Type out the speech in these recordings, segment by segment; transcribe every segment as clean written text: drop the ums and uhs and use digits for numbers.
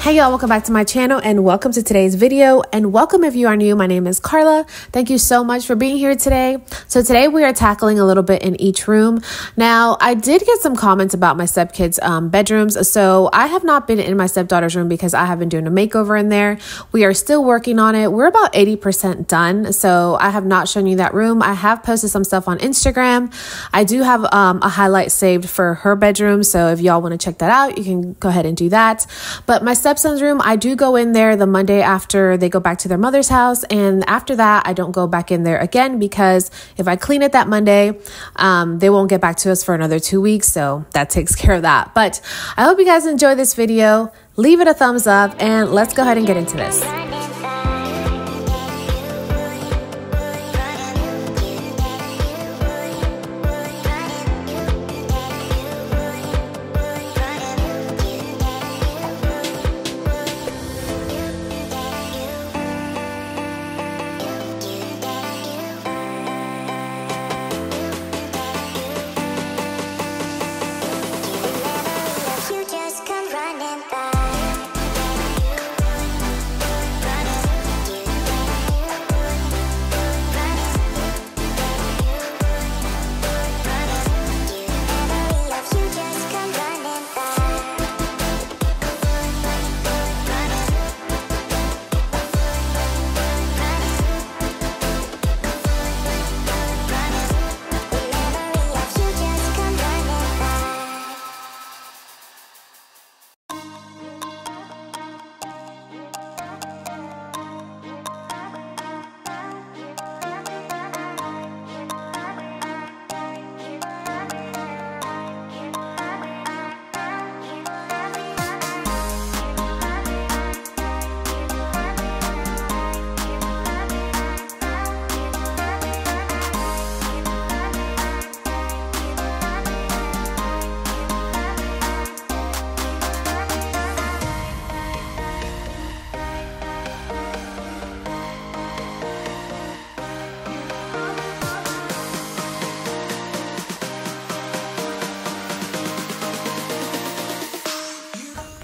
Hey y'all, welcome back to my channel and welcome to today's video, and welcome if you are new. My name is Karla. Thank you so much for being here today. So today we are tackling a little bit in each room. Now I did get some comments about my stepkids bedrooms, so I have not been in my stepdaughter's room because I have been doing a makeover in there. We are still working on it. We're about 80% done, so I have not shown you that room. I have posted some stuff on Instagram. I do have a highlight saved for her bedroom, so if y'all want to check that out, you can go ahead and do that. But my stepson's room, I do go in there the Monday after they go back to their mother's house, and after that I don't go back in there again because if I clean it that Monday, they won't get back to us for another 2 weeks, so that takes care of that. But I hope you guys enjoy this video. Leave it a thumbs up and let's go ahead and get into this.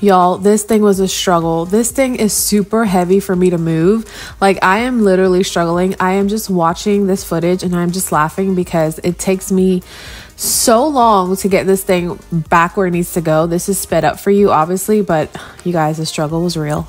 Y'all, this thing was a struggle. This thing is super heavy for me to move. Like, I am literally struggling. I am just watching this footage and I'm just laughing because it takes me so long to get this thing back where it needs to go. This is sped up for you, obviously, but you guys, the struggle was real.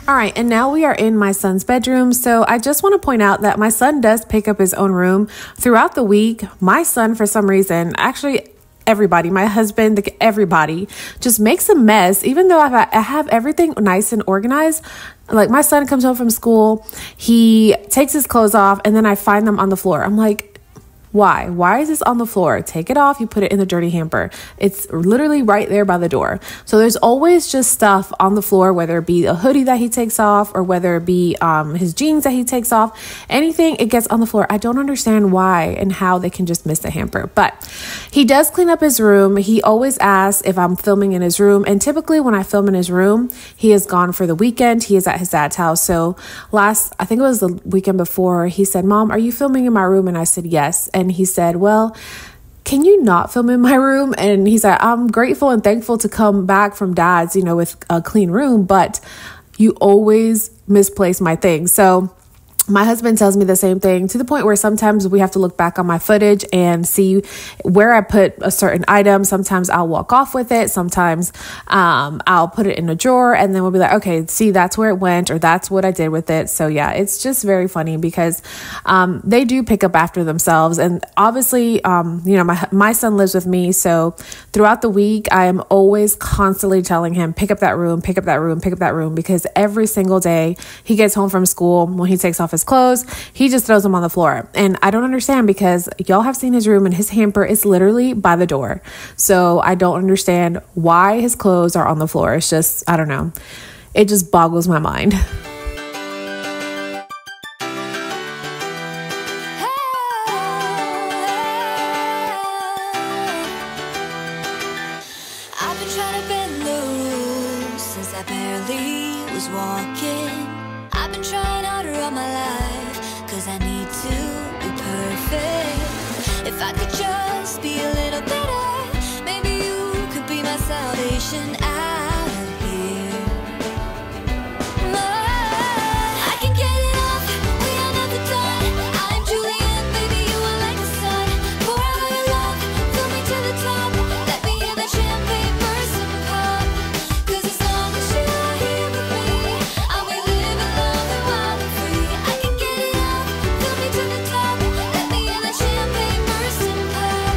All right, and now we are in my son's bedroom. So I just want to point out that my son does pick up his own room throughout the week. My son, for some reason, actually everybody, my husband, everybody just makes a mess, even though I have everything nice and organized. Like, my son comes home from school, he takes his clothes off, and then I find them on the floor. I'm like, why is this on the floor? Take it off, you put it in the dirty hamper. It's literally right there by the door. So there's always just stuff on the floor, whether it be a hoodie that he takes off or whether it be his jeans that he takes off. Anything, it gets on the floor. I don't understand why and how they can just miss the hamper. But he does clean up his room. He always asks if I'm filming in his room, and typically when I film in his room, he is gone for the weekend. He is at his dad's house. So I think it was the weekend before, he said, "Mom, are you filming in my room?" And I said, "Yes." And he said, "Well, can you not film in my room?" And he said, "I'm grateful and thankful to come back from dad's, with a clean room, but you always misplace my things." So My husband tells me the same thing, to the point where sometimes we have to look back on my footage and see where I put a certain item. Sometimes I'll walk off with it. Sometimes I'll put it in a drawer, and then we'll be like, okay, see, that's where it went, or that's what I did with it. So yeah, it's just very funny because they do pick up after themselves. And obviously, you know, my son lives with me. So throughout the week, I am always constantly telling him, pick up that room, pick up that room, pick up that room, because every single day he gets home from school, when he takes off his clothes, he just throws them on the floor. And I don't understand, because y'all have seen his room and his hamper is literally by the door. So I don't understand why his clothes are on the floor. It's just, I don't know. It just boggles my mind. I've been trying to bend the rules since I barely was walking. I've been trying harder all my life, cause I need to be perfect. If I could just be a little better, maybe you could be my salvation out of here. I can get it off, we are never done. I'm Julian, baby, you are like the sun. Pour out all your love, fill me to the top. Let me hear that champagne burst and pop. Cause as long as you are here with me, I'll be living, loving, wild and free. I can get it off, fill me to the top. Let me hear that champagne burst and pop.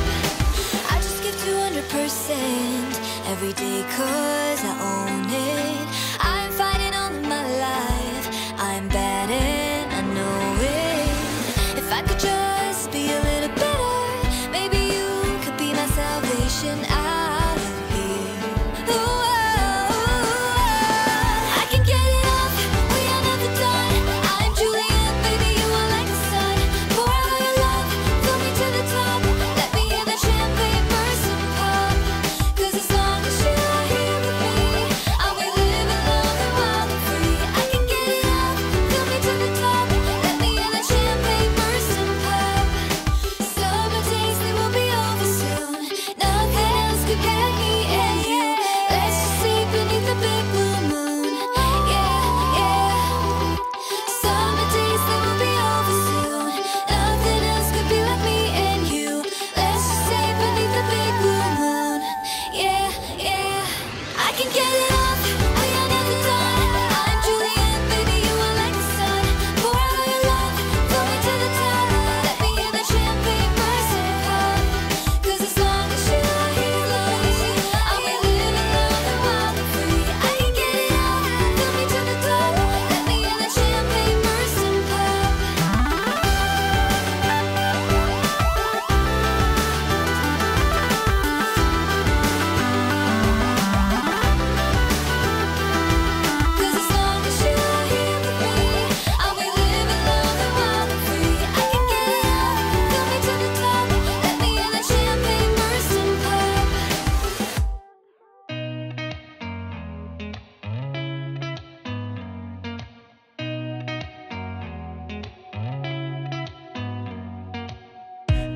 I just give 200% every day, cause I own it. I'm fighting all of my life, I'm bad and I know it. If I could just be a little better, maybe you could be my salvation out of here. Ooh, I can get it off, we are never done. I'm Julian, baby, you are like the sun. Pour out all your love, fill me to the top. Let me hear that champagne burst and pop. Cause as long as you are here with me, I'll be living, loving, wild and free. I can get it off, fill me to the top. Let me hear that champagne burst and pop. Summer days, they will be over soon. Nothing else could get me and you. Let's just sleep beneath the big blue moon. Yeah, yeah. Summer days, they will be over soon. Nothing else could be like me and you. Let's just stay beneath the big blue moon. Yeah, yeah. I can get it off, we are never done. I'm Julian, baby, you are like the sun. Pour out all your love, fill me to the top. Let me hear that champagne burst and pop. Cause as long as you are here, love, I'll be living, loving, wild and free. I can get it off, fill me to the top. Let me hear that champagne burst and pop. Cause as long as you are here with me, I'll be living, loving, wild and free. I can get it off, fill me to the top. Let me hear that champagne burst and pop.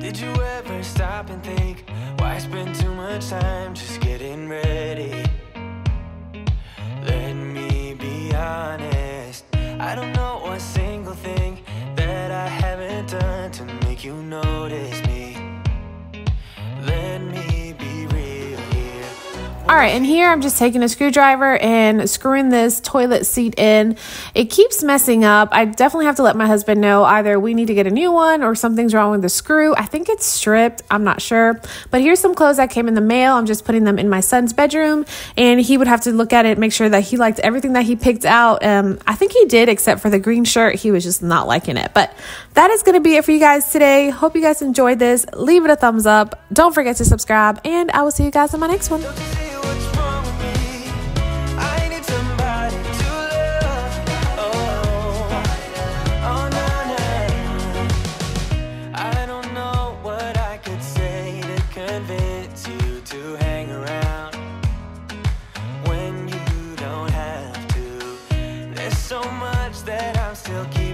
Did you ever stop and think, why spend too much time just getting ready? Let me be honest, I don't know a single thing that I haven't done to make you notice me. Let me be real here. All right, and here I'm just taking a screwdriver and screwing this toilet seat in. It keeps messing up. I definitely have to let my husband know either we need to get a new one or something's wrong with the screw. I think it's stripped. I'm not sure. But here's some clothes that came in the mail. I'm just putting them in my son's bedroom, and he would have to look at it, make sure that he liked everything that he picked out. I think he did, except for the green shirt. He was just not liking it. But that is going to be it for you guys today. Hope you guys enjoyed this. Leave it a thumbs up. Don't forget to subscribe, and I will see you guys in my next one. Don't you see what's wrong with me? I need somebody to love. Oh, nah. I don't know what I could say to convince you to hang around when you don't have to. There's so much that I'm still keeping